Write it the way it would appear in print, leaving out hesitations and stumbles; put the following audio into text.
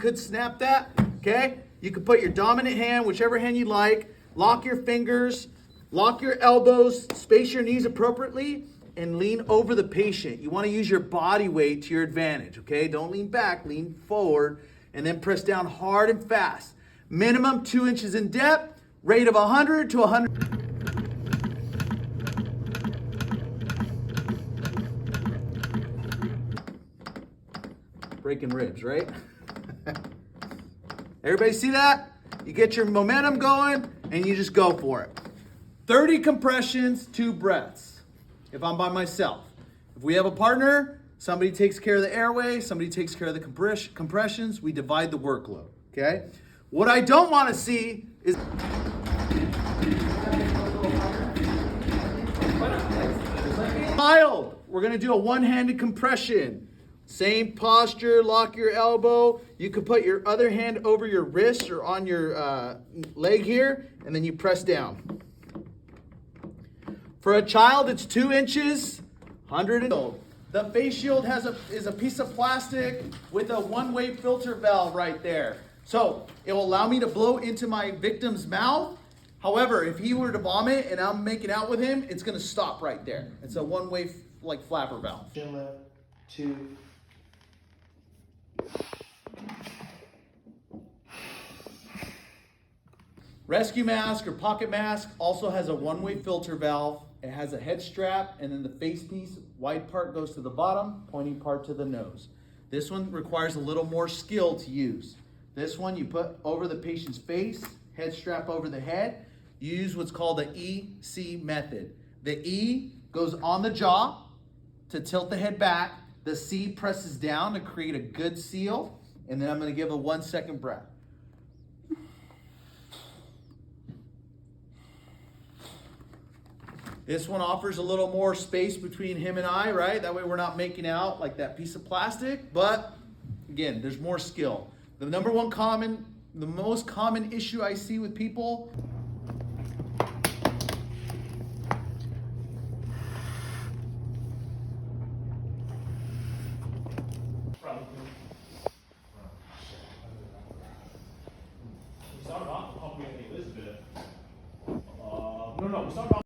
Could snap that, okay? You could put your dominant hand, whichever hand you like, lock your fingers, lock your elbows, space your knees appropriately, and lean over the patient. You want to use your body weight to your advantage, okay? Don't lean back, lean forward, and then press down hard and fast. Minimum 2 inches in depth, rate of 100 to 100. Breaking ribs, right? Everybody see that? You get your momentum going and you just go for it. 30 compressions, 2 breaths. If I'm by myself. If we have a partner, somebody takes care of the airway, somebody takes care of the compressions, we divide the workload, okay? What I don't want to see is mild. We're gonna do a one-handed compression. Same posture, lock your elbow. You could put your other hand over your wrist or on your leg here, and then you press down. For a child, it's 2 inches, 100 and the face shield is a piece of plastic with a one-way filter valve right there. So it will allow me to blow into my victim's mouth. However, if he were to vomit and I'm making out with him, it's gonna stop right there. It's a one-way like flapper valve. Chin lift, 2. Rescue mask or pocket mask also has a one-way filter valve. It has a head strap, and then the face piece, wide part goes to the bottom, pointing part to the nose. This one requires a little more skill to use. This one you put over the patient's face, head strap over the head. You use what's called the EC method. The E goes on the jaw to tilt the head back. The C presses down to create a good seal. And then I'm gonna give a 1 second breath. This one offers a little more space between him and I, right? That way we're not making out like that piece of plastic, but again, there's more skill. The most common issue I see with people